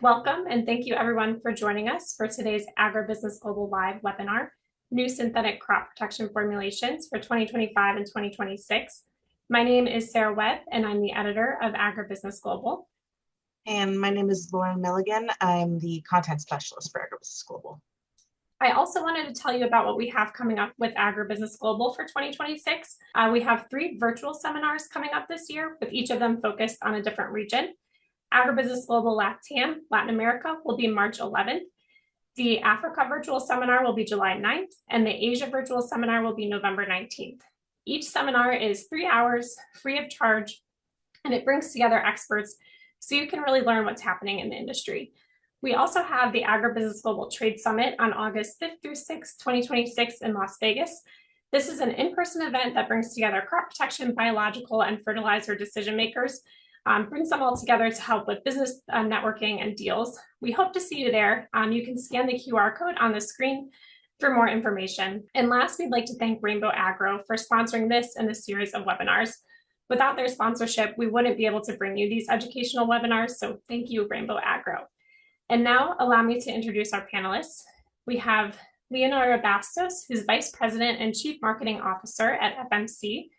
Welcome, and thank you everyone for joining us for today's Agribusiness Global Live webinar, New Synthetic Crop Protection Formulations for 2025 and 2026. My name is Sarah Webb, and I'm the editor of Agribusiness Global. And my name is Lauren Milligan. I'm the content specialist for Agribusiness Global. I also wanted to tell you about what we have coming up with Agribusiness Global for 2026. We have 3 virtual seminars coming up this year, with each of them focused on a different region. Agribusiness Global LATAM, Latin America, will be March 11th. The Africa Virtual Seminar will be July 9th, and the Asia Virtual Seminar will be November 19th. Each seminar is 3 hours, free of charge, and it brings together experts so you can really learn what's happening in the industry. We also have the Agribusiness Global Trade Summit on August 5th through 6th, 2026 in Las Vegas. This is an in-person event that brings together crop protection, biological, and fertilizer decision makers. Brings them all together to help with business networking and deals. We hope to see you there. You can scan the QR code on the screen for more information. And last, we'd like to thank Rainbow Agro for sponsoring this and this series of webinars. Without their sponsorship, we wouldn't be able to bring you these educational webinars, so thank you, Rainbow Agro. And now, allow me to introduce our panelists. We have Leonardo Bastos, who's Vice President and Chief Marketing Officer at FMC.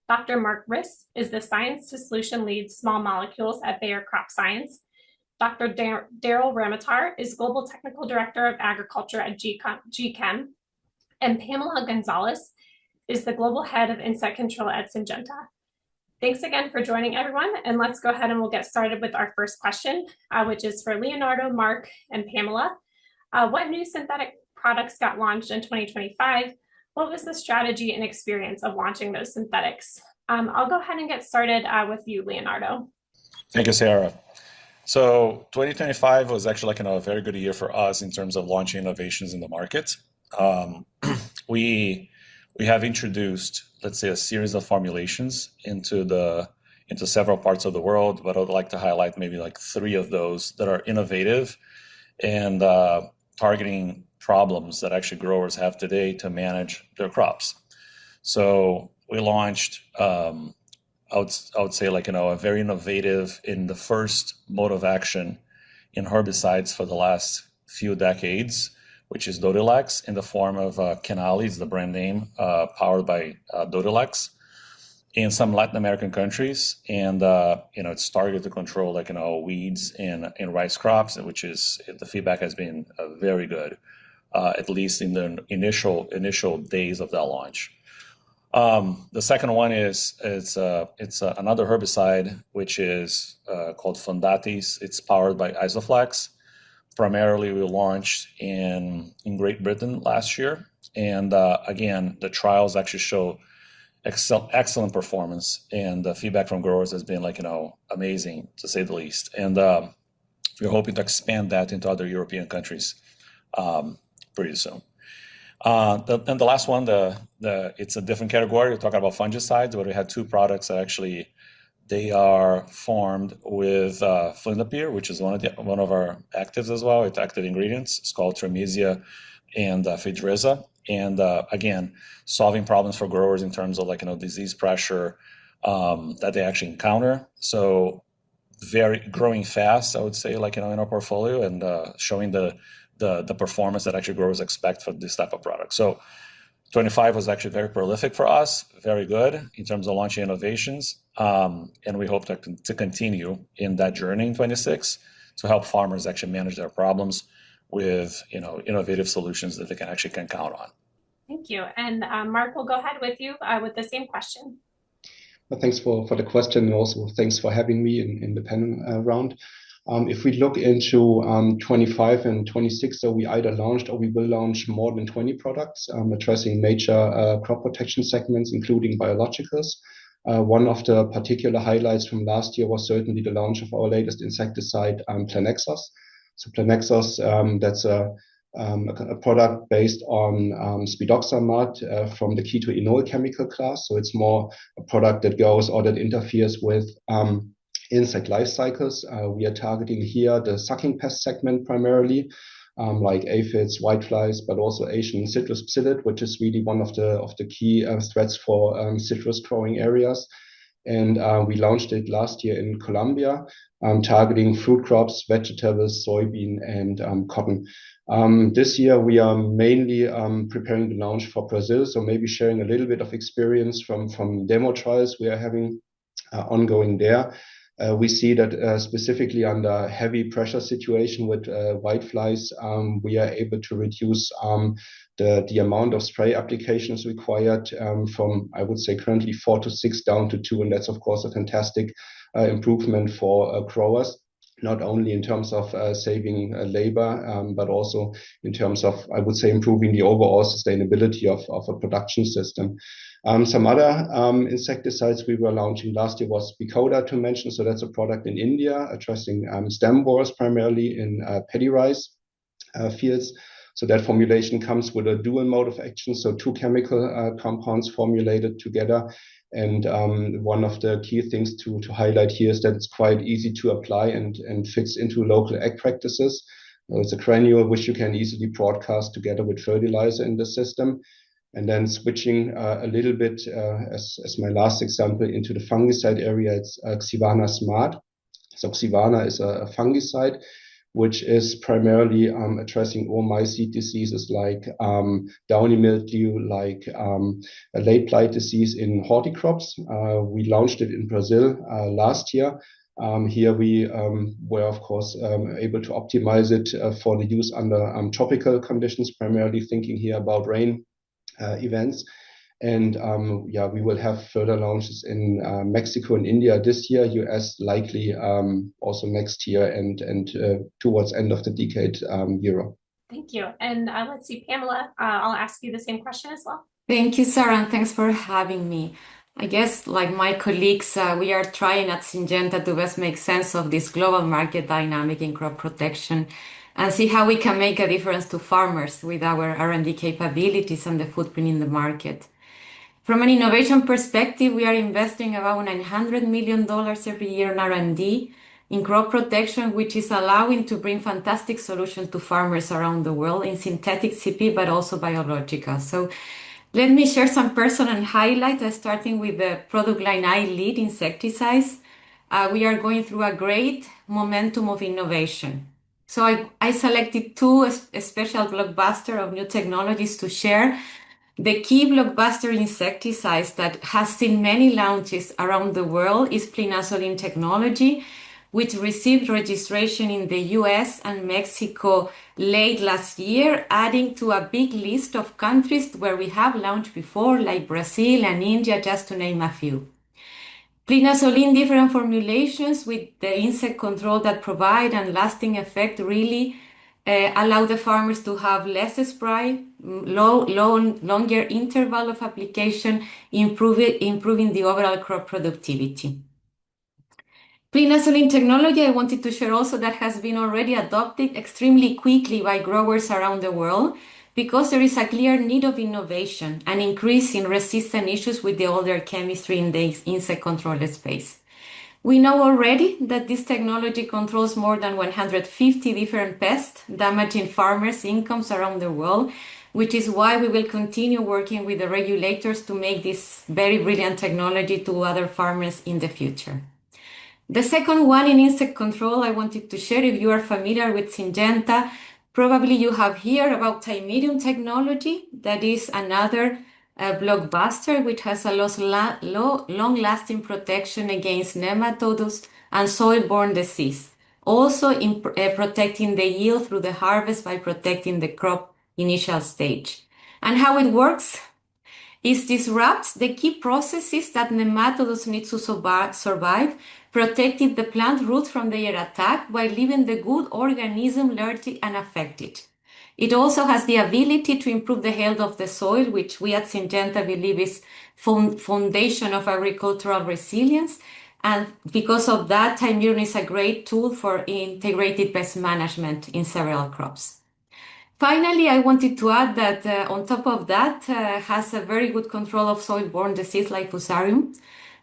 Dr. Marc Rist is the Science to Solution Lead Small Molecules at Bayer Crop Science. Dr. Darryl Ramoutar is Global Technical Director of Agriculture at gChem. And Pamela Gonzalez is the Global Head of Insect Control at Syngenta. Thanks again for joining, everyone, and let's go ahead and we'll get started with our first question, which is for Leonardo, Marc, and Pamela. What new synthetic products got launched in 2025? What was the strategy and experience of launching those synthetics? I'll go ahead and get started with you, Leonardo. Thank you, Sarah. So 2025 was actually a very good year for us in terms of launching innovations in the market. We have introduced, let's say, a series of formulations into several parts of the world, but I would like to highlight maybe 3 of those that are innovative and targeting problems that actually growers have today to manage their crops. So we launched, I would say a very innovative in the first mode of action in herbicides for the last few decades, which is Dodhylex in the form of Canales, the brand name, powered by Dodhylex in some Latin American countries. And, it's targeted to control weeds in rice crops, which is, the feedback has been very good. At least in the initial days of that launch. The second one is another herbicide which is called Fundatis. It's powered by Isoflex. Primarily, we launched in Great Britain last year, and again, the trials actually show excellent performance, and the feedback from growers has been amazing to say the least. And we're hoping to expand that into other European countries pretty soon. And the last one, it's a different category. We're talking about fungicides, where we had 2 products that actually they are formed with fluindapyr, which is one of our actives as well. It's active ingredients. It's called Trimesia and Fidriza. And again, solving problems for growers in terms of disease pressure that they actually encounter. So very growing fast, I would say, in our portfolio, and showing the performance that actually growers expect for this type of product. So 25 was actually very prolific for us, very good in terms of launching innovations. And we hope to continue in that journey in 26 to help farmers actually manage their problems with innovative solutions that they can count on. Thank you. And Marc, we'll go ahead with you with the same question. Well, thanks for the question, and also thanks for having me in the panel round. If we look into 25 and 26, so we either launched or we will launch more than 20 products addressing major crop protection segments, including biologicals. One of the particular highlights from last year was certainly the launch of our latest insecticide, Planexos. So Planexos, that's a product based on spidoxamate from the ketoenol chemical class. So it's more a product that goes or that interferes with insect life cycles. We are targeting here the sucking pest segment primarily, like aphids, whiteflies, but also Asian citrus psyllid, which is really one of the key threats for citrus growing areas. And we launched it last year in Colombia, targeting fruit crops, vegetables, soybean, and cotton. This year, we are mainly preparing the launch for Brazil, so maybe sharing a little bit of experience from demo trials we are having ongoing there. We see that specifically under heavy pressure situation with whiteflies, we are able to reduce the amount of spray applications required from, I would say, currently 4 to 6 down to 2. And that's, of course, a fantastic improvement for growers, not only in terms of saving labor, but also in terms of, I would say, improving the overall sustainability of a production system. Some other insecticides we were launching last year was Bicoda to mention. So that's a product in India addressing stem borers primarily in paddy rice fields. So that formulation comes with a dual mode of action, so 2 chemical compounds formulated together. And one of the key things to highlight here is that it's quite easy to apply and fits into local ag practices. It's a granule which you can easily broadcast together with fertilizer in the system. And then switching a little bit, as my last example, into the fungicide area, it's Xivana Smart. So Xivana is a fungicide which is primarily addressing all mycete diseases like downy mildew, like a late blight disease in horticrops. We launched it in Brazil last year. Here we were, of course, able to optimize it for the use under tropical conditions, primarily thinking here about rain events. And we will have further launches in Mexico and India this year, US likely also next year, and towards end of the decade, Europe. Thank you. And let's see, Pamela, I'll ask you the same question as well. Thank you, Sarah, and thanks for having me. I guess, like my colleagues, we are trying at Syngenta to best make sense of this global market dynamic in crop protection and see how we can make a difference to farmers with our R&D capabilities and the footprint in the market. From an innovation perspective, we are investing about $900 million every year in R&D in crop protection, which is allowing to bring fantastic solutions to farmers around the world in synthetic CP, but also biological. So let me share some personal highlights, starting with the product line I lead, insecticides. We are going through a great momentum of innovation. So I selected 2 special blockbuster of new technologies to share. The key blockbuster insecticides that has seen many launches around the world is plinazolin technology, which received registration in the US and Mexico late last year, adding to a big list of countries where we have launched before, like Brazil and India, just to name a few. Plinazolin different formulations with the insect control that provide and lasting effect really allow the farmers to have less spray, longer interval of application, improving the overall crop productivity. Plinazolin technology, I wanted to share also that has been already adopted extremely quickly by growers around the world because there is a clear need of innovation and increase in resistant issues with the older chemistry in the insect control space. We know already that this technology controls more than 150 different pests, damaging farmers' incomes around the world, which is why we will continue working with the regulators to make this very brilliant technology to other farmers in the future. The second one in insect control I wanted to share, if you are familiar with Syngenta, probably you have heard about Thymedium technology. That is another blockbuster, which has a long-lasting protection against nematodes and soil-borne disease. Also in protecting the yield through the harvest by protecting the crop initial stage. And how it works is disrupts the key processes that nematodes need to survive, protecting the plant roots from their attack while leaving the good organism largely unaffected. It also has the ability to improve the health of the soil, which we at Syngenta believe is foundation of agricultural resilience. And because of that, Thymedium is a great tool for integrated pest management in several crops. Finally, I wanted to add that on top of that, has a very good control of soil-borne disease like Fusarium.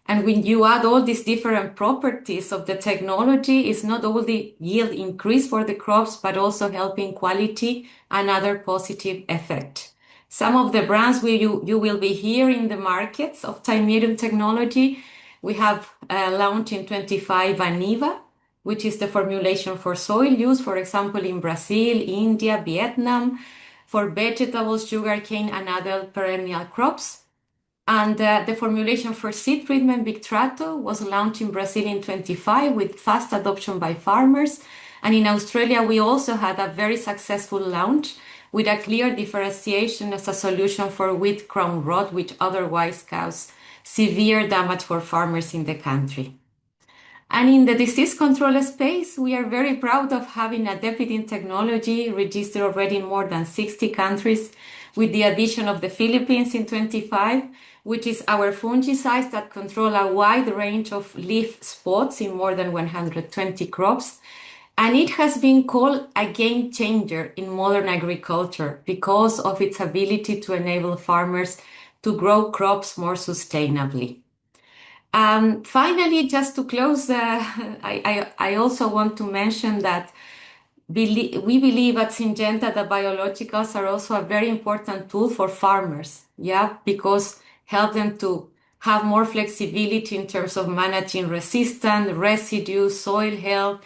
And when you add all these different properties of the technology, it's not only yield increase for the crops, but also helping quality and other positive effect. Some of the brands you will be hearing in the markets of Thymedium technology We have launched in 25 Aniva, which is the formulation for soil use, for example, in Brazil, India, Vietnam, for vegetables, sugarcane, and other perennial crops. And the formulation for seed treatment, Victrato, was launched in Brazil in 25 with fast adoption by farmers. And in Australia, we also had a very successful launch with a clear differentiation as a solution for wheat crown rot, which otherwise cause severe damage for farmers in the country. And in the disease control space, we are very proud of having a deputy technology registered already in more than 60 countries, with the addition of the Philippines in 25, which is our fungicides that control a wide range of leaf spots in more than 120 crops. And it has been called a game changer in modern agriculture because of its ability to enable farmers to grow crops more sustainably. Finally, just to close, I also want to mention that we believe at Syngenta that biologicals are also a very important tool for farmers, because help them to have more flexibility in terms of managing resistance, residues, soil health,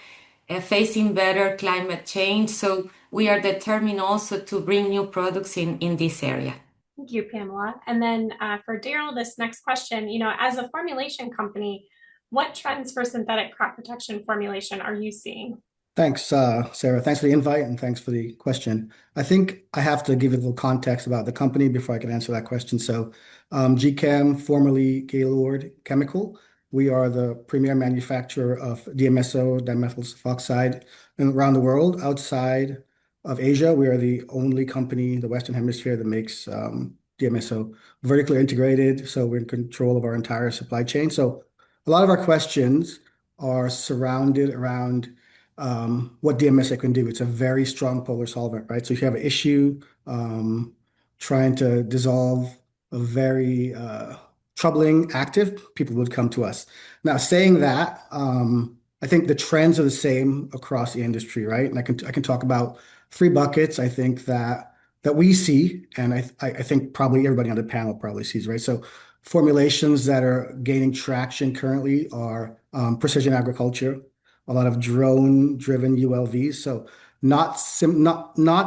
facing better climate change. So we are determined also to bring new products in this area. Thank you, Pamela. And then for Darryl, this next question, as a formulation company, what trends for synthetic crop protection formulation are you seeing? Thanks, Sarah. Thanks for the invite and thanks for the question. I think I have to give you a little context about the company before I can answer that question. So gChem, formerly Gaylord Chemical, we are the premier manufacturer of DMSO, dimethyl sulfoxide, around the world. Outside of Asia, we are the only company in the Western Hemisphere that makes DMSO vertically integrated. So we're in control of our entire supply chain. So a lot of our questions are surrounded around what DMSO can do. It's a very strong polar solvent, right? So if you have an issue trying to dissolve a very troubling active, people would come to us. Now, saying that, I think the trends are the same across the industry, right? And I can talk about three buckets. I think that we see, and I think probably everybody on the panel probably sees, right? So formulations that are gaining traction currently are precision agriculture, a lot of drone-driven ULVs. So not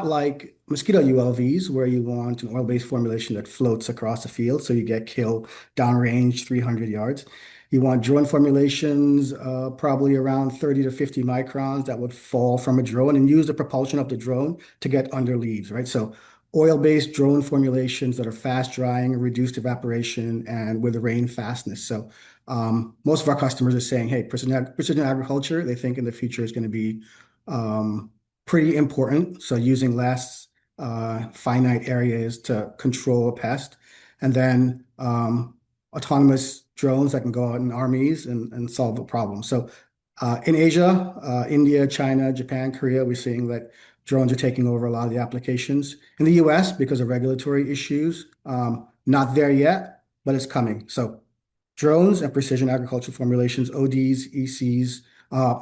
like mosquito ULVs where you want an oil-based formulation that floats across the field so you get killed downrange 300 yards. You want drone formulations probably around 30 to 50 microns that would fall from a drone and use the propulsion of the drone to get under leaves, right? So oil-based drone formulations that are fast drying, reduced evaporation, and with rain fastness. So most of our customers are saying, hey, precision agriculture, they think in the future is going to be pretty important. So using less finite areas to control a pest. And then autonomous drones that can go out in armies and solve a problem. So in Asia, India, China, Japan, Korea, we're seeing that drones are taking over a lot of the applications. In the US, because of regulatory issues, not there yet, but it's coming. So drones and precision agriculture formulations, ODs, ECs,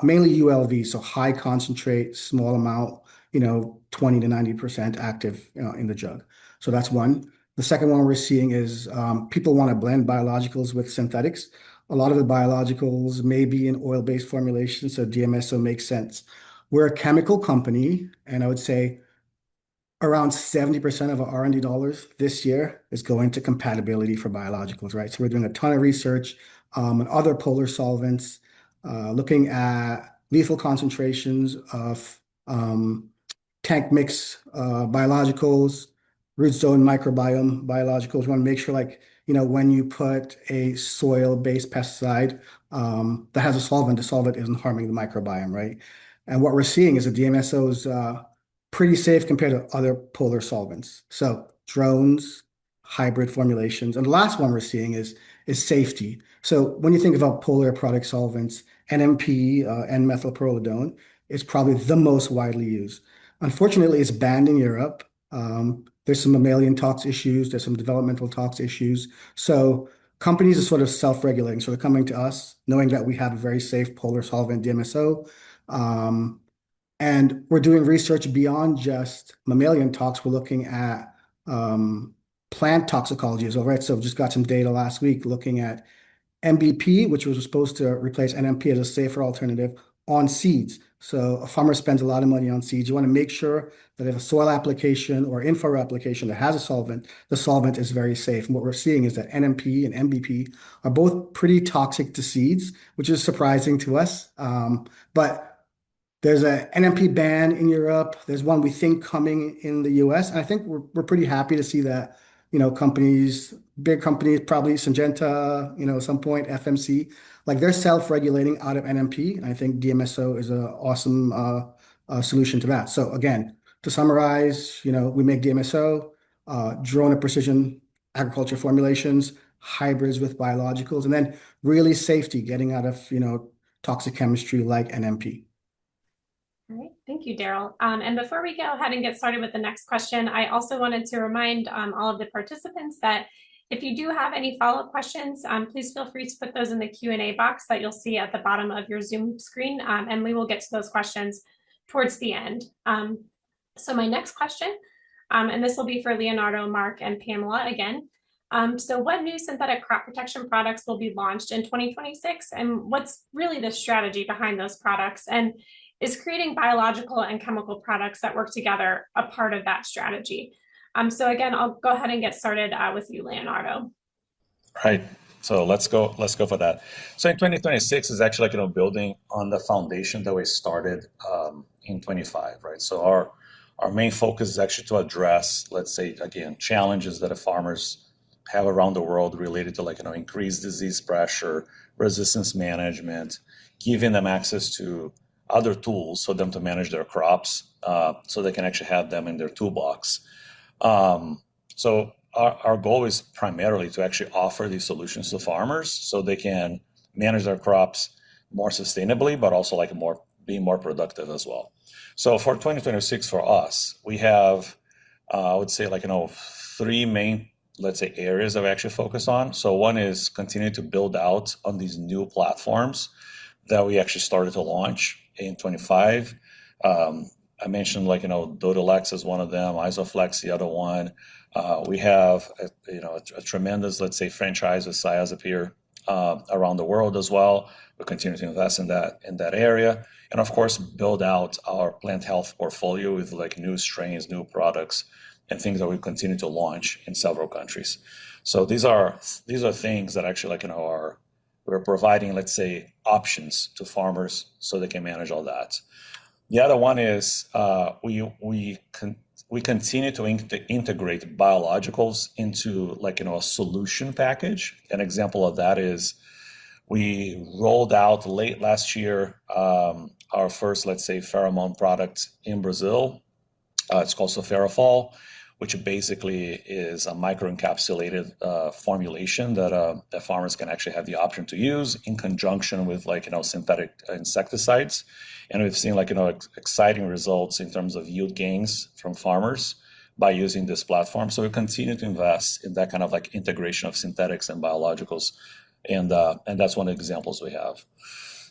mainly ULV, so high concentrate, small amount, 20 to 90% active in the jug. So that's one. The second one we're seeing is people want to blend biologicals with synthetics. A lot of the biologicals may be in oil-based formulations, so DMSO makes sense. We're a chemical company, and I would say around 70% of our R&D dollars this year is going to compatibility for biologicals, right? So we're doing a ton of research on other polar solvents, looking at lethal concentrations of tank mix biologicals, root zone microbiome biologicals. We want to make sure, when you put a soil-based pesticide that has a solvent, the solvent isn't harming the microbiome, right? And what we're seeing is that DMSO is pretty safe compared to other polar solvents. So drones, hybrid formulations. And the last one we're seeing is safety. So when you think about polar product solvents, NMP, N-methylpyrrolidone, is probably the most widely used. Unfortunately, it's banned in Europe. There's some mammalian tox issues. There's some developmental tox issues. So companies are sort of self-regulating. So they're coming to us knowing that we have a very safe polar solvent DMSO. And we're doing research beyond just mammalian tox. We're looking at plant toxicology as well, right? So we just got some data last week looking at MBP, which was supposed to replace NMP as a safer alternative on seeds. So a farmer spends a lot of money on seeds. You want to make sure that if a soil application or in-furrow application that has a solvent, the solvent is very safe. And what we're seeing is that NMP and MBP are both pretty toxic to seeds, which is surprising to us. But there's an NMP ban in Europe. There's one we think coming in the US. And I think we're pretty happy to see that, companies, big companies, probably Syngenta, at some point, FMC, like they're self-regulating out of NMP. And I think DMSO is an awesome solution to that. So again, to summarize, we make DMSO, drone and precision agriculture formulations, hybrids with biologicals, and then really safety getting out of, toxic chemistry like NMP. All right, thank you, Darryl. And before we go ahead and get started with the next question, I also wanted to remind all of the participants that if you do have any follow-up questions, please feel free to put those in the Q&A box that you'll see at the bottom of your Zoom screen, and we will get to those questions towards the end. So my next question, and this will be for Leonardo, Marc, and Pamela again. So what new synthetic crop protection products will be launched in 2026, and what's really the strategy behind those products? And is creating biological and chemical products that work together a part of that strategy? So again, I'll go ahead and get started with you, Leonardo. Right. So let's go for that. So in 2026 is actually building on the foundation that we started in 25, right? So our main focus is actually to address, let's say, again, challenges that the farmers have around the world related to increased disease pressure, resistance management, giving them access to other tools for them to manage their crops, so they can actually have them in their toolbox. So our goal is primarily to actually offer these solutions to farmers so they can manage their crops more sustainably, but also being more productive as well. So for 2026 for us, we have, I would say three main, let's say, areas that we actually focus on. So one is continue to build out on these new platforms that we actually started to launch in 25. I mentioned Dodalex is one of them, Isoflex the other one. We have a tremendous, let's say, franchise with Cyazypyr around the world as well. We continue to invest in that area, and of course build out our plant health portfolio with new strains, new products, and things that we continue to launch in several countries. So these are things that actually we're providing, let's say, options to farmers so they can manage all that. The other one is we continue to integrate biologicals into a solution package. An example of that is we rolled out late last year our first, let's say, pheromone product in Brazil. It's called Sulferafol, which basically is a microencapsulated formulation that farmers can actually have the option to use in conjunction with synthetic insecticides. And we've seen exciting results in terms of yield gains from farmers by using this platform. So we continue to invest in that kind of integration of synthetics and biologicals, and that's one of the examples we have.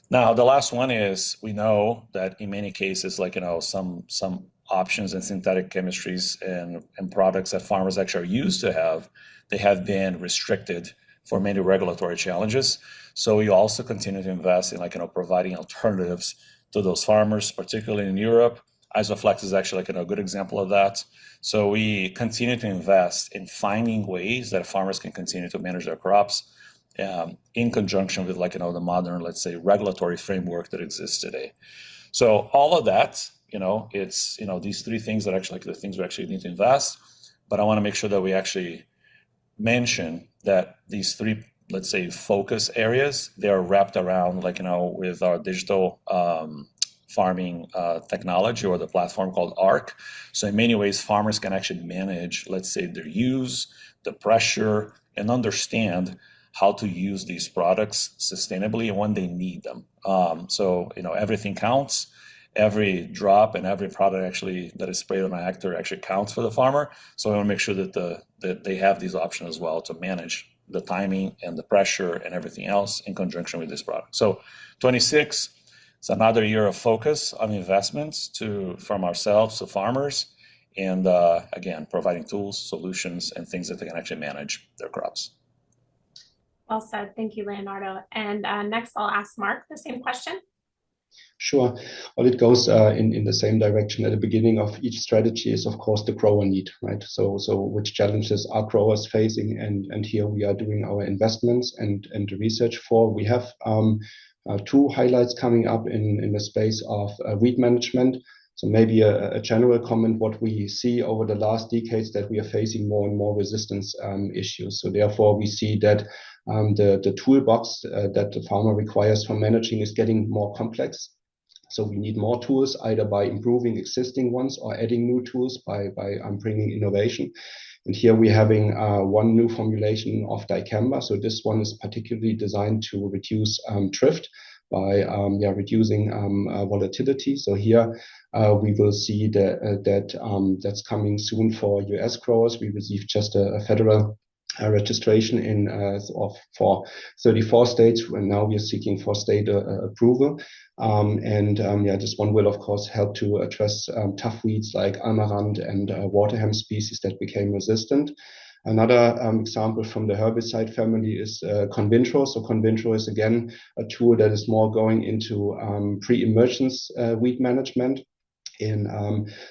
Now the last one is we know that in many cases some options in synthetic chemistries and products that farmers actually are used to have, they have been restricted for many regulatory challenges. So we also continue to invest in providing alternatives to those farmers, particularly in Europe. Isoflex is actually a good example of that. So we continue to invest in finding ways that farmers can continue to manage their crops in conjunction with the modern, let's say, regulatory framework that exists today. So all of that, it's these three things that actually the things we actually need to invest. But I want to make sure that we actually mention that these three, let's say, focus areas, they are wrapped around with our digital farming technology, or the platform called ARC. So in many ways, farmers can actually manage, let's say, their use, the pressure, and understand how to use these products sustainably when they need them. So everything counts. Every drop and every product actually that is sprayed on a hectare actually counts for the farmer. So we want to make sure that they have these options as well to manage the timing and the pressure and everything else in conjunction with this product. So 26 is another year of focus on investments from ourselves to farmers, and again, providing tools, solutions, and things that they can actually manage their crops. Well said. Thank you, Leonardo. And next, I'll ask Marc the same question. Sure. Well, it goes in the same direction. At the beginning of each strategy is, of course, the grower need, right? So which challenges are growers facing? And here we are doing our investments and the research for. We have two highlights coming up in the space of weed management. So maybe a general comment, what we see over the last decades that we are facing more and more resistance issues. So therefore, we see that the toolbox that the farmer requires for managing is getting more complex. So we need more tools, either by improving existing ones or adding new tools by bringing innovation. And here we're having one new formulation of dicamba. So this one is particularly designed to reduce drift by reducing volatility. So here we will see that's coming soon for US growers. We received just a federal registration for 34 states, and now we are seeking for state approval. This one will of course help to address tough weeds like amaranth and water hemp species that became resistant. Another example from the herbicide family is Convintro. So Convintro is again a tool that is more going into pre-emergence weed management in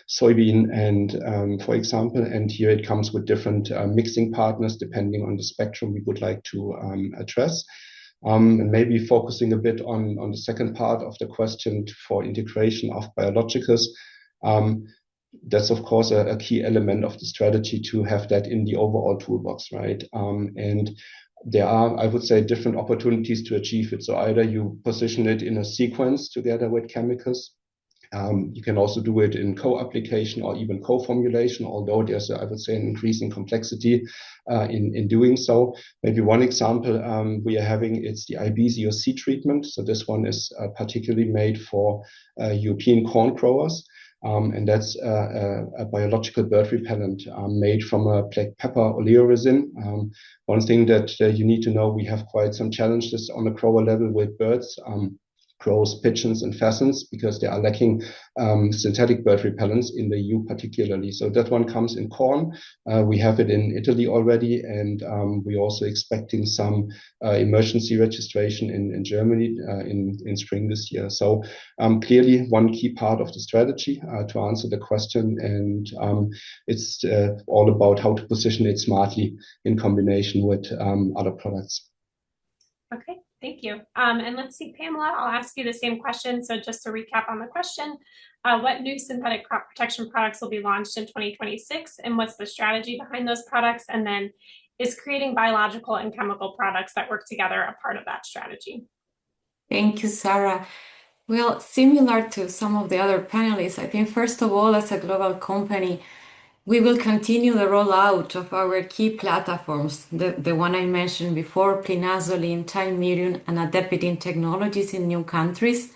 soybean and for example, and here it comes with different mixing partners depending on the spectrum we would like to address. And maybe focusing a bit on the second part of the question for integration of biologicals. That's of course a key element of the strategy to have that in the overall toolbox, right? And there are, I would say, different opportunities to achieve it. So either you position it in a sequence together with chemicals. You can also do it in co-application or even co-formulation, although there's, I would say, an increasing complexity in doing so. Maybe one example we are having, it's the Ibizio seed treatment. So this one is particularly made for European corn growers. And that's a biological bird repellent made from a black pepper oleoresin. One thing that you need to know, we have quite some challenges on the grower level with birds. Crows, pigeons, and pheasants, because they are lacking synthetic bird repellents in the EU particularly. So that one comes in corn. We have it in Italy already, and we're also expecting some emergency registration in Germany in spring this year. So clearly one key part of the strategy to answer the question, and it's all about how to position it smartly in combination with other products. Okay. Thank you. And let's see, Pamela, I'll ask you the same question. So just to recap on the question, what new synthetic crop protection products will be launched in 2026? And what's the strategy behind those products? And then is creating biological and chemical products that work together a part of that strategy? Thank you, Sarah. Well, similar to some of the other panelists, I think first of all, as a global company, we will continue the rollout of our key platforms, the one I mentioned before, plinazolin, thymerion, and adapidine technologies in new countries.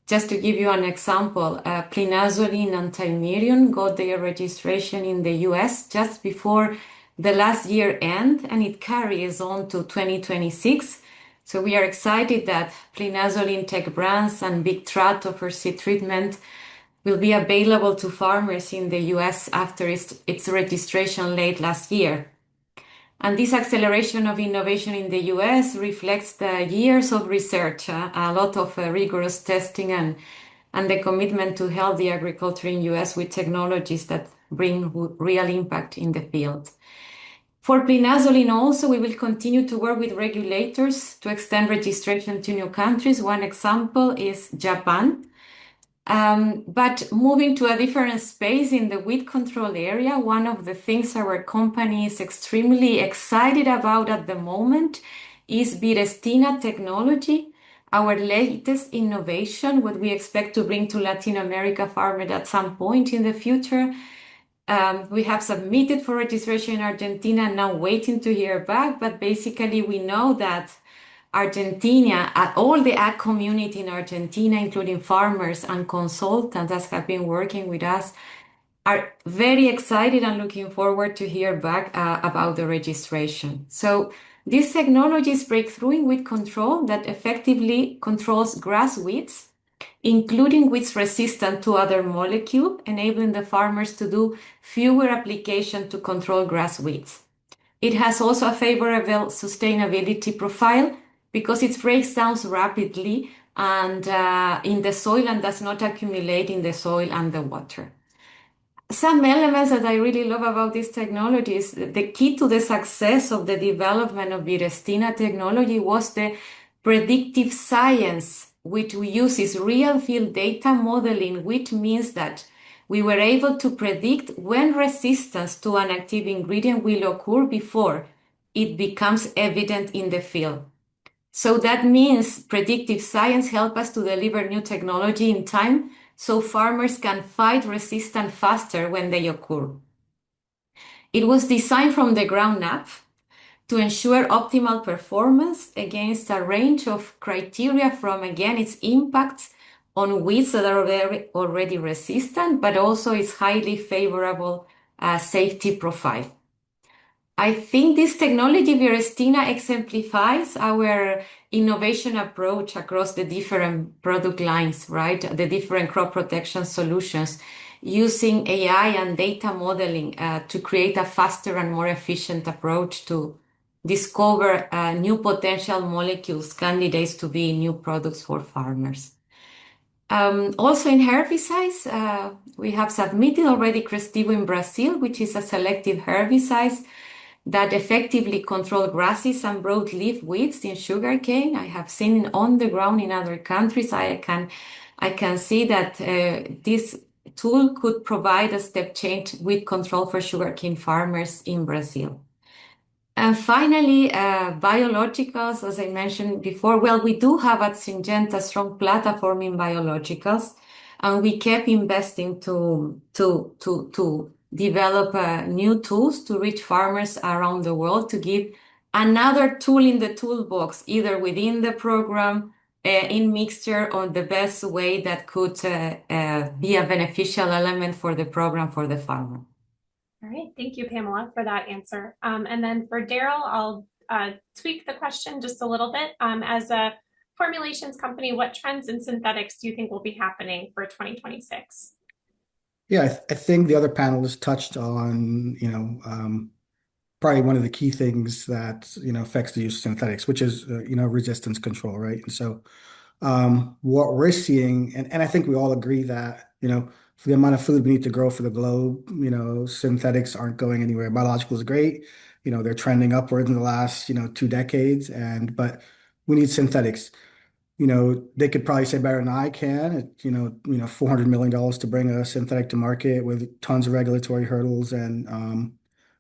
Just to give you an example, plinazolin and thymerion got their registration in the US just before the last year end, and it carries on to 2026. So we are excited that plinazolin tech brands and Big Trato for seed treatment will be available to farmers in the US after its registration late last year. And this acceleration of innovation in the US reflects the years of research, a lot of rigorous testing and the commitment to healthy agriculture in US with technologies that bring real impact in the field. For plinazolin also, we will continue to work with regulators to extend registration to new countries. One example is Japan. But moving to a different space in the weed control area, one of the things our company is extremely excited about at the moment is Virestina technology, our latest innovation, what we expect to bring to Latin America farmers at some point in the future. We have submitted for registration in Argentina, now waiting to hear back, but basically we know that Argentina, all the ag community in Argentina, including farmers and consultants that have been working with us, are very excited and looking forward to hear back about the registration. So this technology is breakthrough in weed control that effectively controls grass weeds, including weeds resistant to other molecules, enabling the farmers to do fewer applications to control grass weeds. It has also a favorable sustainability profile because it breaks down rapidly and in the soil and does not accumulate in the soil and the water. Some elements that I really love about this technology is the key to the success of the development of Virestina technology was the predictive science, which we use is real field data modeling, which means that we were able to predict when resistance to an active ingredient will occur before it becomes evident in the field. So that means predictive science helps us to deliver new technology in time so farmers can fight resistance faster when they occur. It was designed from the ground up to ensure optimal performance against a range of criteria from, again, its impacts on weeds that are already resistant, but also its highly favorable safety profile. I think this technology, Virestina, exemplifies our innovation approach across the different product lines, right? The different crop protection solutions, using AI and data modeling to create a faster and more efficient approach to discover new potential molecules, candidates to be new products for farmers. Also in herbicides, we have submitted already Crestivo in Brazil, which is a selective herbicide that effectively control grasses and broadleaf weeds in sugarcane. I have seen it on the ground in other countries. I can see that this tool could provide a step change with control for sugarcane farmers in Brazil. And finally, biologicals, as I mentioned before, well, we do have at Syngenta a strong platform in biologicals, and we kept investing to develop new tools to reach farmers around the world to give another tool in the toolbox, either within the program, in mixture, or the best way that could be a beneficial element for the program for the farmer. All right, thank you, Pamela, for that answer. And then for Darryl, I'll tweak the question just a little bit. As a formulations company, what trends in synthetics do you think will be happening for 2026? Yeah, I think the other panelists touched on, probably one of the key things that, affects the use of synthetics, which is, resistance control, right? And so what we're seeing, and I think we all agree that, for the amount of food we need to grow for the globe, synthetics aren't going anywhere. Biologicals is great. They're trending upward in the last, 2 decades, but we need synthetics. They could probably say better than I can. $400 million to bring a synthetic to market with tons of regulatory hurdles. And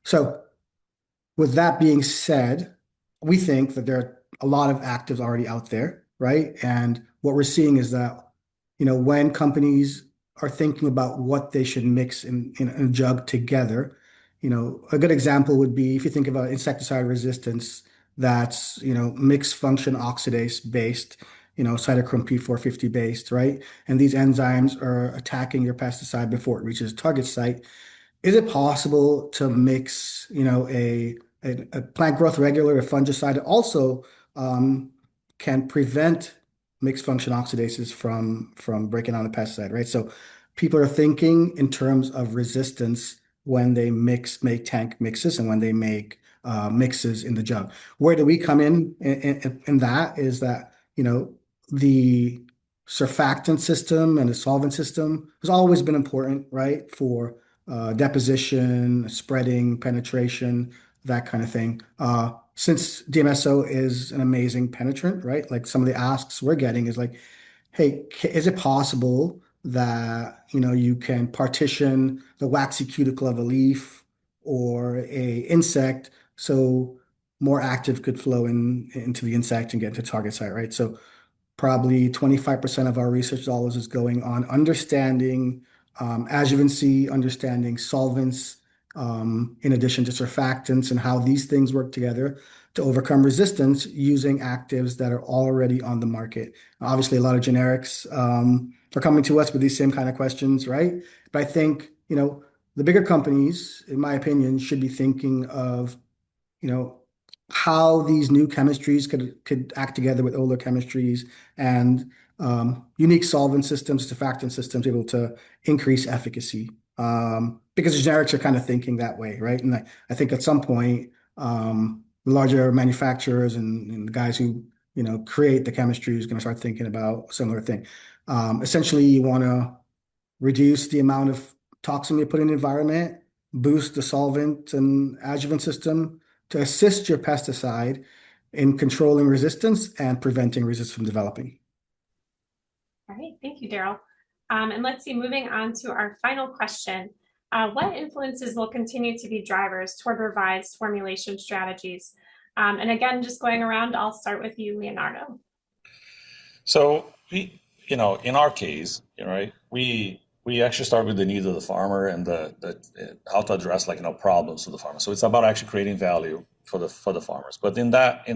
so with that being said, we think that there are a lot of actives already out there, right? And what we're seeing is that, when companies are thinking about what they should mix in a jug together, a good example would be if you think about insecticide resistance, that's, mixed function oxidase based, cytochrome P450 based, right? And these enzymes are attacking your pesticide before it reaches target site. Is it possible to mix, a plant growth regulator, a fungicide that also can prevent mixed function oxidases from breaking down the pesticide, right? So people are thinking in terms of resistance when they make tank mixes and when they make mixes in the jug. Where do we come in that is that, the surfactant system and the solvent system has always been important, right? For deposition, spreading, penetration, that kind of thing. Since DMSO is an amazing penetrant, right? Like some of the asks we're getting is like, hey, is it possible that, you can partition the waxy cuticle of a leaf or a insect so more active could flow into the insect and get to target site, right? So probably 25% of our research dollars is going on understanding adjuvancy, understanding solvents, in addition to surfactants, and how these things work together to overcome resistance using actives that are already on the market. Obviously, a lot of generics are coming to us with these same kind of questions, right? But I think, the bigger companies, in my opinion, should be thinking of, how these new chemistries could act together with older chemistries and unique solvent systems, surfactant systems able to increase efficacy. Because the generics are kind of thinking that way, right? And I think at some point, Larger manufacturers and the guys who, create the chemistry is going to start thinking about a similar thing. Essentially, you want to reduce the amount of toxin you put in the environment, boost the solvent and adjuvant system to assist your pesticide in controlling resistance and preventing resistance from developing. All right, thank you, Darryl. And let's see, moving on to our final question. What influences will continue to be drivers toward revised formulation strategies? And again, just going around, I'll start with you, Leonardo. So we, in our case, right, we actually start with the needs of the farmer and the how to address problems of the farmer. So it's about actually creating value for the farmers. But in that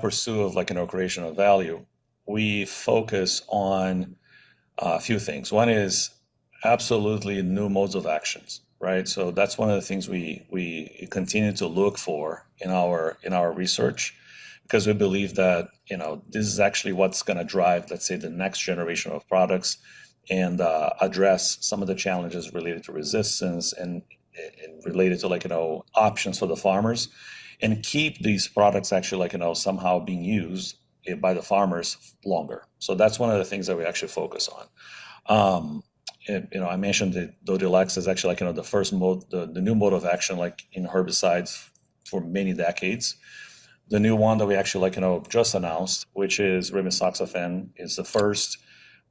pursuit of creation of value, we focus on a few things. One is absolutely new modes of actions, right? So that's one of the things we continue to look for in our research, because we believe that this is actually what's going to drive, let's say, the next generation of products and address some of the challenges related to resistance and related to options for the farmers, and keep these products actually somehow being used by the farmers longer. So that's one of the things that we actually focus on. I mentioned that Dodilex is actually the first mode, the new mode of action in herbicides for many decades. The new one that we actually just announced, which is rimisoxafen, is the first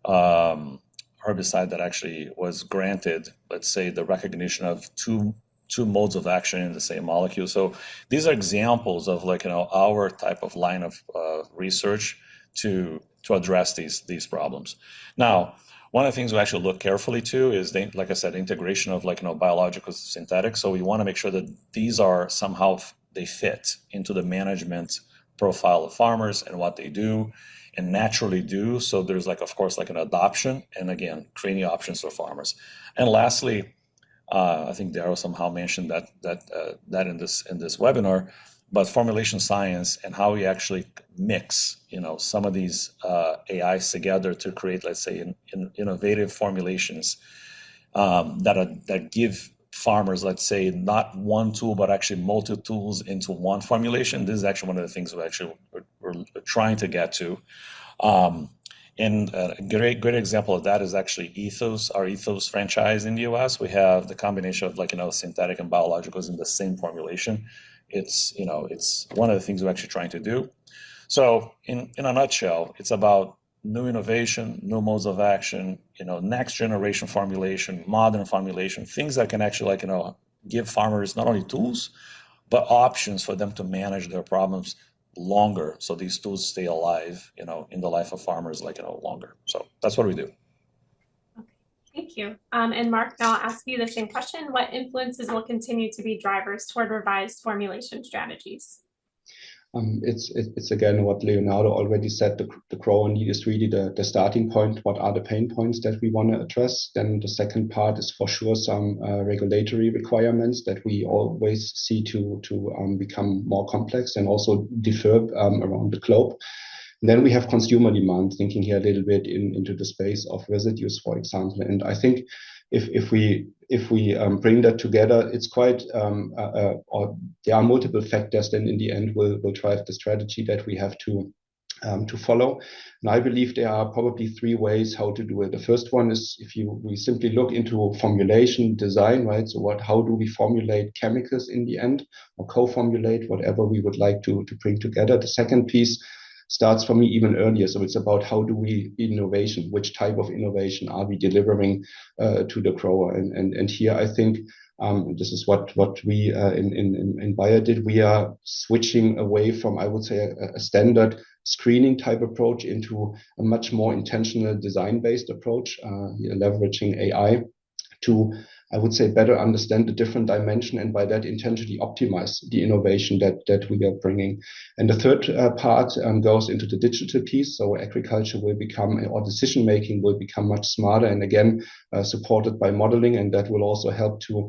herbicide that actually was granted, let's say, the recognition of two modes of action in the same molecule. So these are examples of our type of line of research to address these problems. Now, one of the things we actually look carefully to is, like I said, integration of biologicals, synthetics. So we want to make sure that these are somehow they fit into the management profile of farmers and what they do and naturally do. So there's of course an adoption, and again, creating options for farmers. And lastly, I think Darryl somehow mentioned that in this webinar, but formulation science and how we actually mix some of these AIs together to create, let's say, innovative formulations that give farmers, let's say, not one tool but actually multi tools into one formulation. This is actually one of the things we're trying to get to. And a great example of that is actually Ethos, our Ethos franchise in the US. We have the combination of synthetic and biologicals in the same formulation. It's one of the things we're actually trying to do. So in a nutshell, it's about new innovation, new modes of action, next generation formulation, modern formulation, things that can actually give farmers not only tools, but options for them to manage their problems longer, so these tools stay alive, in the life of farmers longer. So that's what we do. Okay, thank you. And Marc, now I'll ask you the same question. What influences will continue to be drivers toward revised formulation strategies? It's again what Leonardo already said. The grower need is really the starting point. What are the pain points that we want to address? Then the second part is for sure some regulatory requirements that we always see to become more complex and also differ around the globe. And then we have consumer demand, thinking here a little bit into the space of residues, for example. And I think if we bring that together, it's quite, or there are multiple factors then in the end will drive the strategy that we have to follow. And I believe there are probably three ways how to do it. The first one is we simply look into formulation design, right? So how do we formulate chemicals in the end, or co-formulate whatever we would like to bring together. The second piece starts for me even earlier. So it's about how do we innovation, which type of innovation are we delivering to the grower? And here I think this is what we in Bayer did. We are switching away from, I would say, a standard screening type approach into a much more intentional design-based approach, leveraging AI to, I would say, better understand the different dimension, and by that intentionally optimize the innovation that we are bringing. And the third part goes into the digital piece. So agriculture will become, or decision making will become much smarter, and again supported by modeling, and that will also help to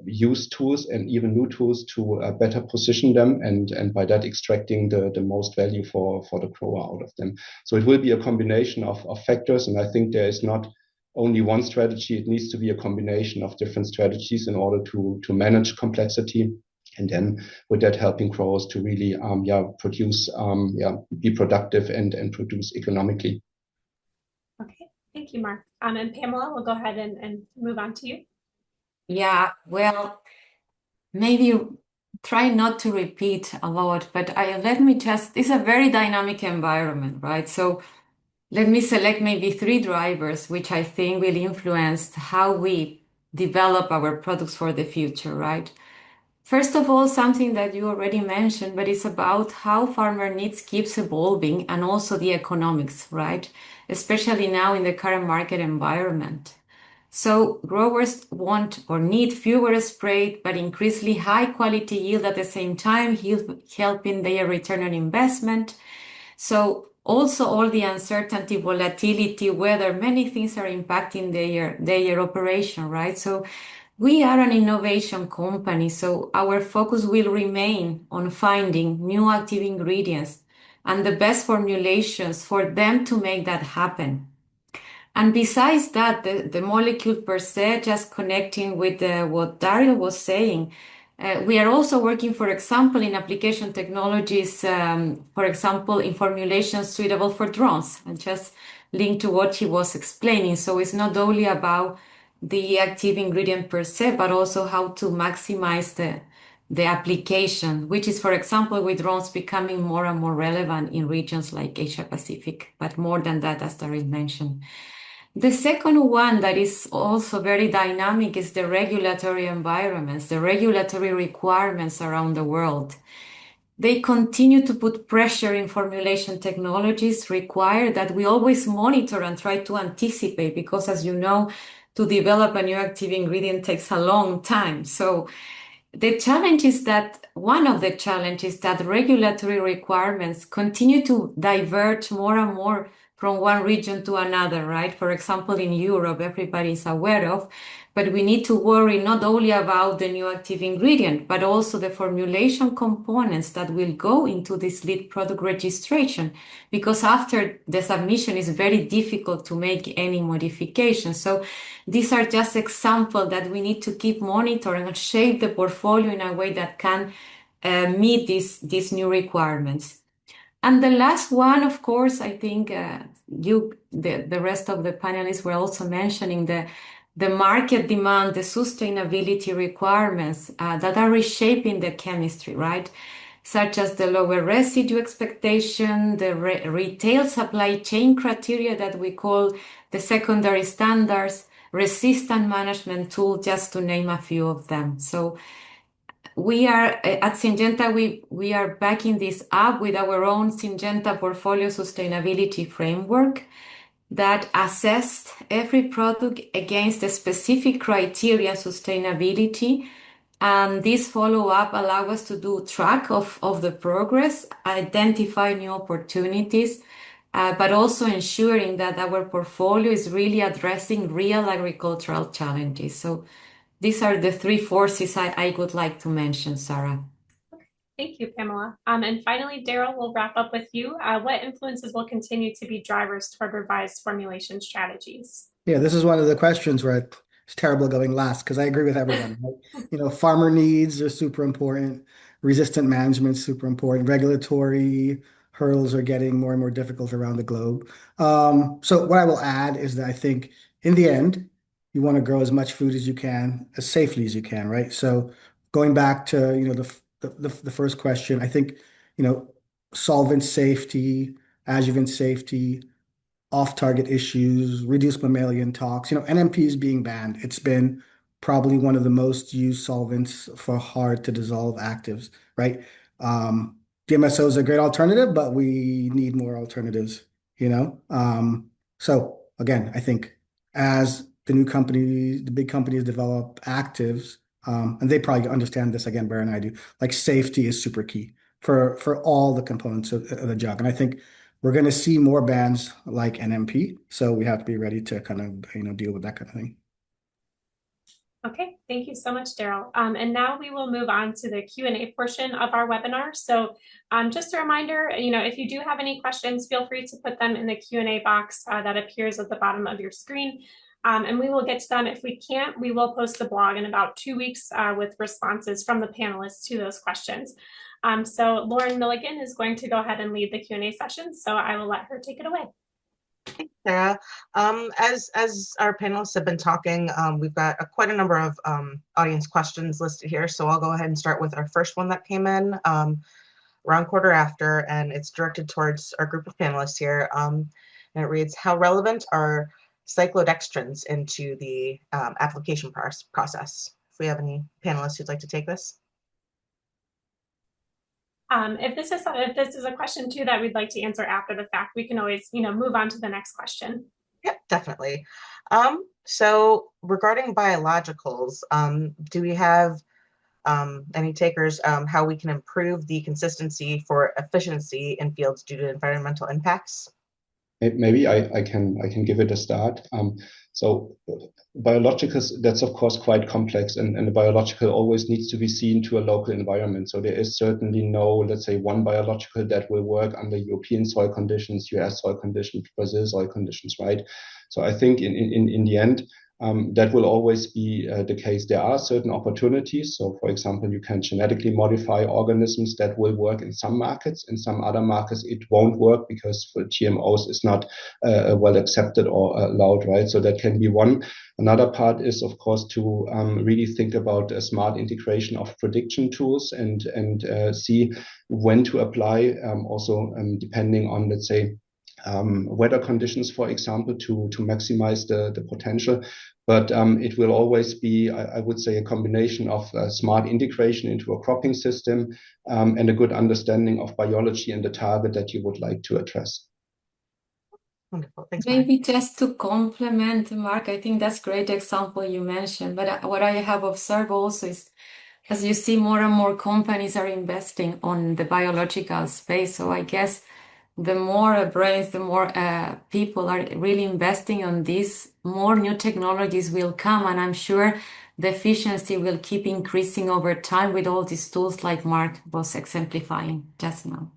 use tools and even new tools to better position them, and by that extracting the most value for the grower out of them. So it will be a combination of factors, and I think there is not only one strategy. It needs to be a combination of different strategies in order to manage complexity And then with that, helping growers to really produce, be productive and produce economically. Okay, thank you, Marc. And Pamela, we'll go ahead and move on to you. Yeah, well, maybe try not to repeat a lot, but it's a very dynamic environment, right? So let me select maybe 3 drivers, which I think will influence how we develop our products for the future, right? First of all, something that you already mentioned, but it's about how farmer needs keeps evolving and also the economics, right? Especially now in the current market environment. So growers want or need fewer sprayed, but increasingly high quality yield at the same time, helping their return on investment. So also all the uncertainty, volatility, weather, many things are impacting their operation, right? So we are an innovation company, so our focus will remain on finding new active ingredients and the best formulations for them to make that happen. And besides that, the molecule per se, just connecting with what Darryl was saying, we are also working, for example, in application technologies, for example, in formulations suitable for drones, and just linked to what he was explaining. So it's not only about the active ingredient per se, but also how to maximize the application, which is, for example, with drones becoming more and more relevant in regions like Asia Pacific, but more than that, as Darryl mentioned. The second one that is also very dynamic is the regulatory environments, the regulatory requirements around the world. They continue to put pressure in formulation technologies, require that we always monitor and try to anticipate, because as you know, to develop a new active ingredient takes a long time. So the challenge is that one of the challenges that regulatory requirements continue to diverge more and more from one region to another, right? For example, in Europe, everybody is aware of, but we need to worry not only about the new active ingredient, but also the formulation components that will go into this lead product registration, because after the submission it's very difficult to make any modifications. So these are just examples that we need to keep monitoring and shape the portfolio in a way that can meet these new requirements. And the last one, of course, I think the rest of the panelists were also mentioning the market demand, the sustainability requirements that are reshaping the chemistry, right? Such as the lower residue expectation, the retail supply chain criteria that we call the secondary standards, resistant management tool, just to name a few of them. So we are at Syngenta, we are backing this up with our own Syngenta portfolio sustainability framework that assessed every product against a specific criteria sustainability. And this follow-up allows us to do track of the progress, identify new opportunities, but also ensuring that our portfolio is really addressing real agricultural challenges. So these are the 3 forces I would like to mention, Sarah. Thank you, Pamela. And finally, Darryl, we'll wrap up with you. What influences will continue to be drivers toward revised formulation strategies? Yeah, this is one of the questions where it's terrible going last, because I agree with everyone. Right? Farmer needs are super important. Resistant management is super important. Regulatory hurdles are getting more and more difficult around the globe. So what I will add is that I think in the end, you want to grow as much food as you can, as safely as you can, right? So going back to the first question, I think solvent safety, adjuvant safety, off-target issues, reduced mammalian tox. NMP is being banned. It's been probably one of the most used solvents for hard to dissolve actives, right? DMSO is a great alternative, but we need more alternatives. So again, I think as the big companies develop actives, and they probably understand this again better than I do, like safety is super key for all the components of the jug. And I think we're going to see more bans like NMP, so we have to be ready to kind of deal with that kind of thing. Okay, thank you so much, Darryl. And now we will move on to the Q&A portion of our webinar. So just a reminder, if you do have any questions, feel free to put them in the Q&A box that appears at the bottom of your screen. And we will get to them. If we can't, we will post the blog in about 2 weeks with responses from the panelists to those questions. So Lauren Milligan is going to go ahead and lead the Q&A session. So I will let her take it away. Thanks, Sarah. As our panelists have been talking, we've got quite a number of audience questions listed here. So I'll go ahead and start with our first one that came in around quarter after, and it's directed towards our group of panelists here. And it reads, how relevant are cyclodextrins into the application process? If we have any panelists who'd like to take this. If this is a question too that we'd like to answer after the fact, we can always, move on to the next question. Yeah, definitely. So regarding biologicals, do we have any takers how we can improve the consistency for efficiency in fields due to environmental impacts? Maybe I can give it a start. So biologicals, that's of course quite complex, and the biological always needs to be seen to a local environment. So there is certainly no, let's say, one biological that will work under European soil conditions, US soil conditions, Brazil soil conditions, right? So I think in the end, that will always be the case. There are certain opportunities. So, for example, you can genetically modify organisms that will work in some markets. In some other markets, it won't work because for GMOs is not well accepted or allowed, right? So that can be one. Another part is, of course, to really think about a smart integration of prediction tools and see when to apply, also depending on, let's say, weather conditions, for example, to maximize the potential. But it will always be, I would say, a combination of smart integration into a cropping system and a good understanding of biology and the target that you would like to address. Wonderful. Thanks, Marc. Maybe just to complement, Marc, I think that's a great example you mentioned. But what I have observed also is, as you see, more and more companies are investing on the biological space. So I guess the more brains, the more people are really investing on this, more new technologies will come. And I'm sure the efficiency will keep increasing over time with all these tools like Marc was exemplifying just now.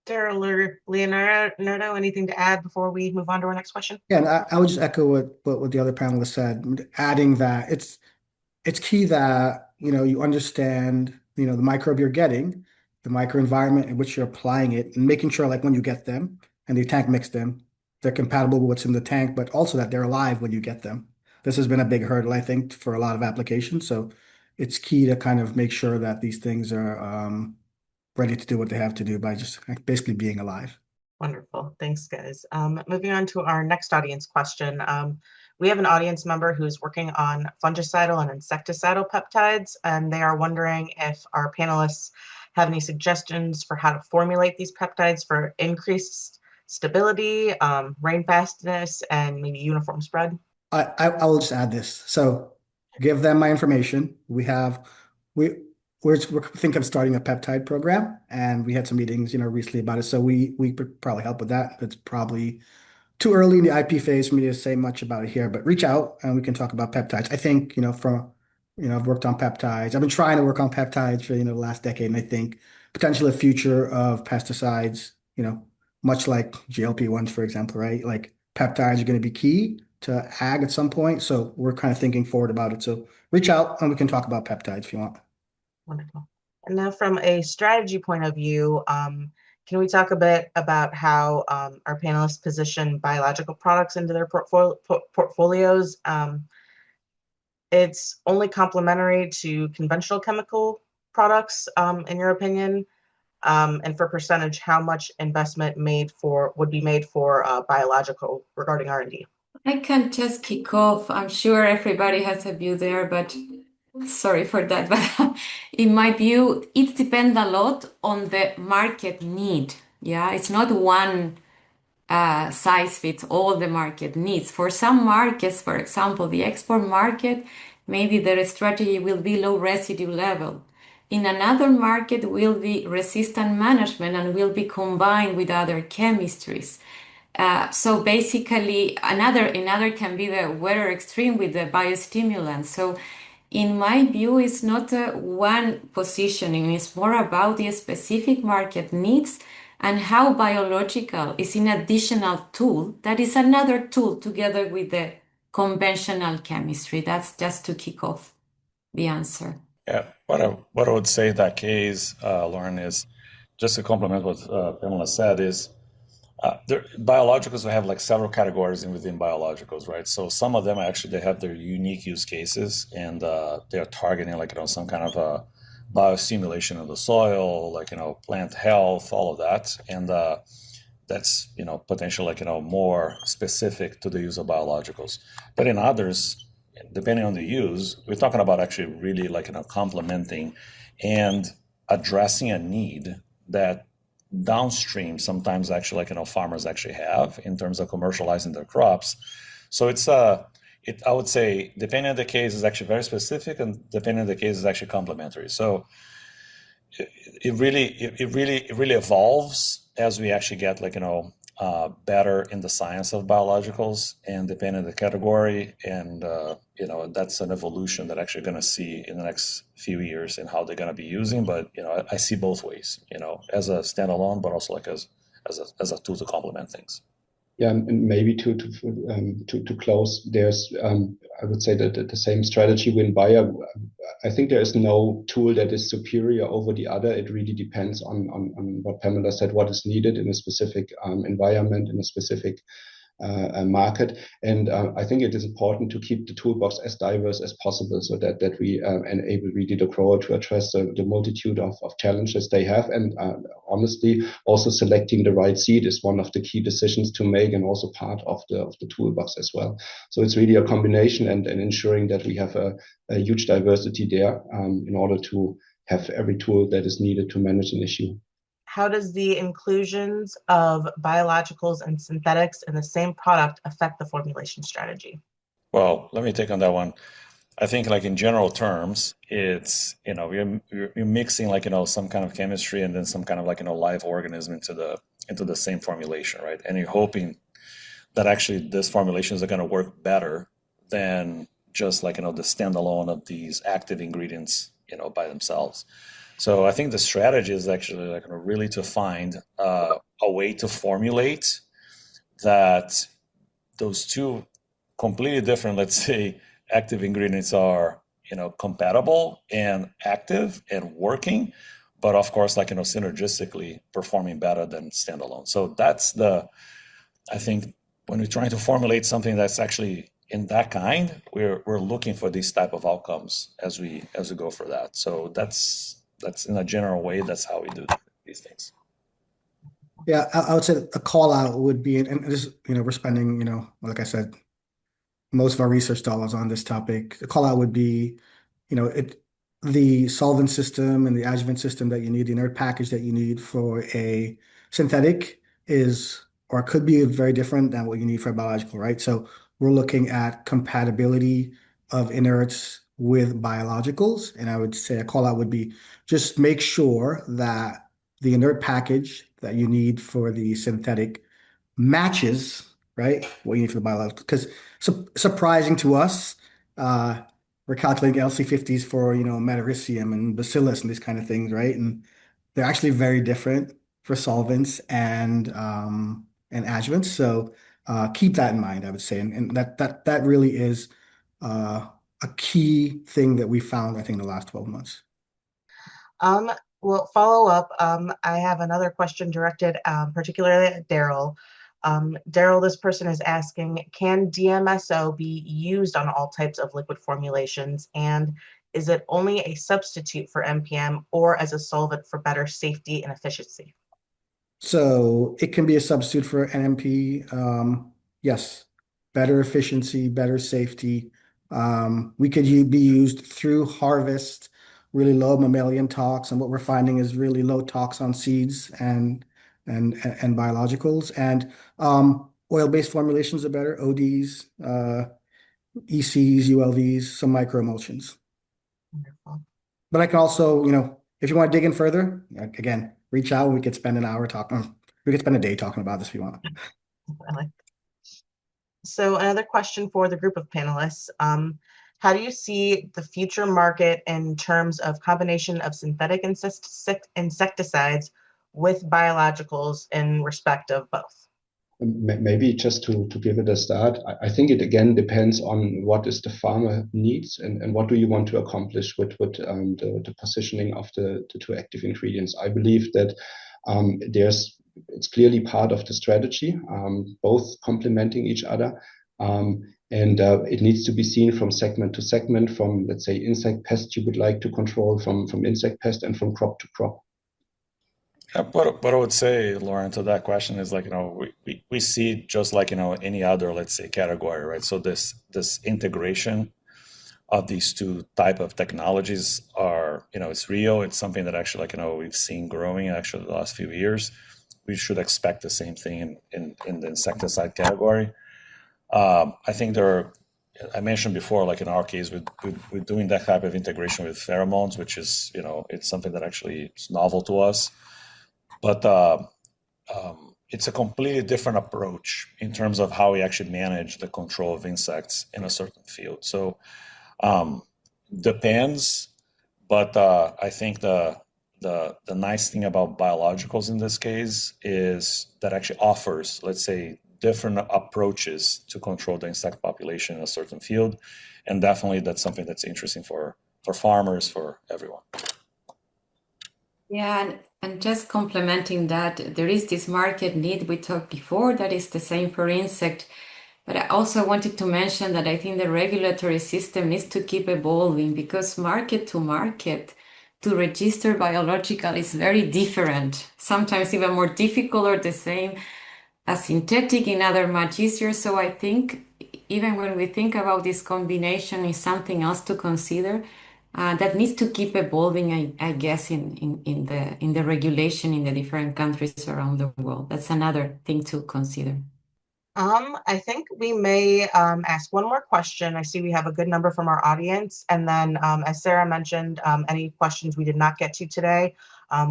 Darryl or Leonardo, anything to add before we move on to our next question? Yeah, and I would just echo what the other panelists said, adding that it's key that you understand the microbe you're getting, the microenvironment in which you're applying it, and making sure, like, when you get them and you tank mix them, they're compatible with what's in the tank, but also that they're alive when you get them. This has been a big hurdle, I think, for a lot of applications. So it's key to kind of make sure that these things are ready to do what they have to do by just basically being alive. Wonderful. Thanks, guys. Moving on to our next audience question. We have an audience member who's working on fungicidal and insecticidal peptides, and they are wondering if our panelists have any suggestions for how to formulate these peptides for increased stability, rain fastness, and maybe uniform spread. I will just add this. So give them my information. We're thinking of starting a peptide program, and we had some meetings, recently about it. So we could probably help with that. It's probably too early in the IP phase for me to say much about it here, but reach out and we can talk about peptides. I think, I've worked on peptides. I've been trying to work on peptides for, the last decade, and I think potentially a future of pesticides, much like GLP-1s, for example, right? Like peptides are going to be key to ag at some point. So we're kind of thinking forward about it. So reach out and we can talk about peptides if you want. Wonderful. And now from a strategy point of view, can we talk a bit about how our panelists position biological products into their portfolios? It's only complementary to conventional chemical products, in your opinion? And for percentage, how much investment would be made for biological regarding R&D? I can just kick off. I'm sure everybody has a view there, but sorry for that. But in my view, it depends a lot on the market need. Yeah, it's not one size fits all the market needs. For some markets, for example, the export market, maybe their strategy will be low residue level. In another market will be resistant management and will be combined with other chemistries. So basically, another can be the weather extreme with the biostimulants. So in my view, it's not one positioning. It's more about the specific market needs and how biological is an additional tool that is another tool together with the conventional chemistry. That's just to kick off the answer. Yeah, what I would say in that case, Lauren, is just to complement what Pamela said is biologicals, we have like several categories within biologicals, right? So some of them actually, they have their unique use cases and they're targeting like, some kind of a biostimulation of the soil, like, plant health, all of that. And that's, potentially like, more specific to the use of biologicals. But in others, depending on the use, we're talking about actually really like, complementing and addressing a need that downstream sometimes actually like, farmers actually have in terms of commercializing their crops. So it's I would say, depending on the case, is actually very specific, and depending on the case, is actually complementary. So it really evolves as we actually get like, better in the science of biologicals, and depending on the category, and that's an evolution that actually going to see in the next few years and how they're going to be using. But I see both ways, as a standalone, but also like as a tool to complement things. Yeah, and maybe to close, there's I would say that the same strategy win Bayer. I think there is no tool that is superior over the other. It really depends on what Pamela said, what is needed in a specific environment, in a specific market. And I think it is important to keep the toolbox as diverse as possible, so that we enable really the grower to address the multitude of challenges they have. And honestly, also selecting the right seed is one of the key decisions to make, and also part of the toolbox as well. So it's really a combination, and ensuring that we have a huge diversity there in order to have every tool that is needed to manage an issue. How does the inclusions of biologicals and synthetics in the same product affect the formulation strategy? Well, let me take on that one. I think like in general terms, it's, you're mixing like, some kind of chemistry and then some kind of like, live organism into the same formulation, right? And you're hoping that actually these formulations are going to work better than just like, the standalone of these active ingredients, by themselves. So I think the strategy is actually like really to find a way to formulate that those two completely different, let's say, active ingredients are, compatible and active and working, but of course, like, synergistically performing better than standalone. So that's I think when we're trying to formulate something that's actually in that kind, we're looking for these type of outcomes as we go for that. So that's in a general way, that's how we do these things. Yeah, I would say a call out would be, and this, we're spending, like I said, most of our research dollars on this topic. The call out would be, the solvent system and the adjuvant system that you need, the inert package that you need for a synthetic is, or could be very different than what you need for a biological, right? So we're looking at compatibility of inerts with biologicals. And I would say a call out would be just make sure that the inert package that you need for the synthetic matches, right, what you need for the biological. Because surprising to us, we're calculating LC50s for, Metarhizium and Bacillus and these kind of things, right? And they're actually very different for solvents and adjuvants. So keep that in mind, I would say. And that really is a key thing that we found, I think, in the last 12 months. Well, follow up. I have another question directed particularly at Darryl. Darryl, this person is asking, can DMSO be used on all types of liquid formulations? And is it only a substitute for MPM or as a solvent for better safety and efficiency? So it can be a substitute for NMP. Yes, better efficiency, better safety. We could be used through harvest, really low mammalian tox, and what we're finding is really low tox on seeds and biologicals. And oil-based formulations are better, ODs, ECs, ULVs, some microemulsions. Wonderful. But I can also, if you want to dig in further, again, reach out. We could spend an hour talking. We could spend a day talking about this if you want. So another question for the group of panelists. How do you see the future market in terms of combination of synthetic insecticides with biologicals in respect of both? Maybe just to give it a start, I think it again depends on what is the farmer needs and what do you want to accomplish with the positioning of the two active ingredients. I believe that it's clearly part of the strategy, both complementing each other. It needs to be seen from segment to segment, from, let's say, insect pest you would like to control, from insect pest, and from crop to crop. What I would say, Lauren, to that question is, like, we see just like, any other, let's say, category, right? So this integration of these two type of technologies are, it's real. It's something that actually, like, we've seen growing actually the last few years. We should expect the same thing in the insecticide category. I think I mentioned before, like in our case, we're doing that type of integration with pheromones, which is, it's something that actually is novel to us. But it's a completely different approach in terms of how we actually manage the control of insects in a certain field. So depends, but I think the nice thing about biologicals in this case is that actually offers, let's say, different approaches to control the insect population in a certain field. And definitely that's something that's interesting for farmers, for everyone. Yeah, and just complementing that, there is this market need we talked before that is the same for insect. But I also wanted to mention that I think the regulatory system needs to keep evolving, because market to register biological is very different, sometimes even more difficult or the same as synthetic, in other much easier. So I think even when we think about this combination is something else to consider. That needs to keep evolving, I guess, in the regulation in the different countries around the world. That's another thing to consider. I think we may ask one more question. I see we have a good number from our audience. And then, as Sarah mentioned, any questions we did not get to today,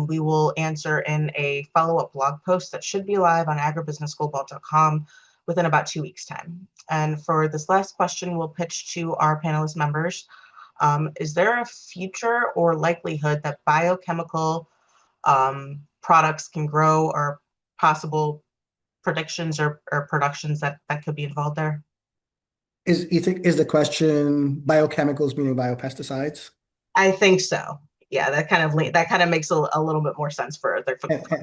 we will answer in a follow-up blog post that should be live on agribusinessglobal.com within about 2 weeks' time. And for this last question, we'll pitch to our panelist members. Is there a future or likelihood that biochemical products can grow, or possible predictions or productions that could be involved there? Is the question biochemicals meaning biopesticides? I think so. Yeah, that kind of makes a little bit more sense for the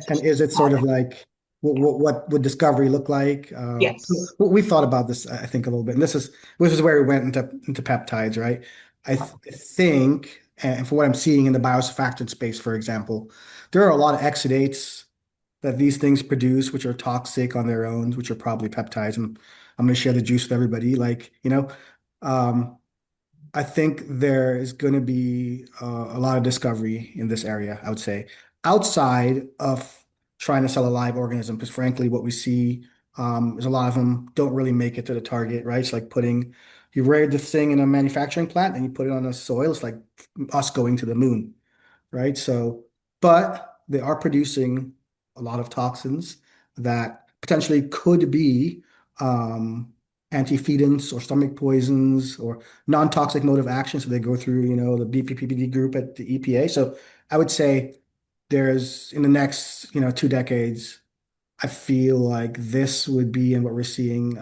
and is it sort of like what would discovery look like? Yes. We thought about this, I think, a little bit, and this is where we went into peptides, right? I think, and for what I'm seeing in the biosurfactant space, for example, there are a lot of exudates that these things produce, which are toxic on their own, which are probably peptides. And I'm going to share the juice with everybody. Like, I think there is going to be a lot of discovery in this area, I would say, outside of trying to sell a live organism, because frankly, what we see is a lot of them don't really make it to the target, right? It's like you reared this thing in a manufacturing plant and you put it on the soil. It's like us going to the moon, right? So, but they are producing a lot of toxins that potentially could be anti-feedants or stomach poisons or non-toxic mode of action. So they go through, the BPPD group at the EPA. So I would say there's, in the next, 2 decades, I feel like this would be in what we're seeing,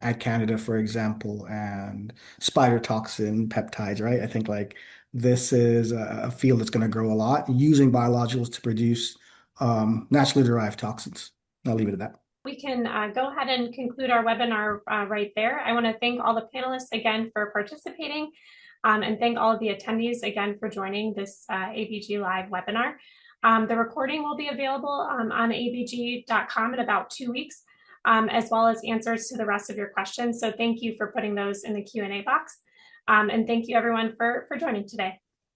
at Canada, for example, and spider toxin peptides, right? I think like this is a field that's going to grow a lot, using biologicals to produce naturally derived toxins. I'll leave it at that. We can go ahead and conclude our webinar right there. I want to thank all the panelists again for participating, and thank all of the attendees again for joining this ABG Live webinar. The recording will be available on abg.com in about 2 weeks, as well as answers to the rest of your questions. So thank you for putting those in the Q&A box. And thank you everyone for joining today.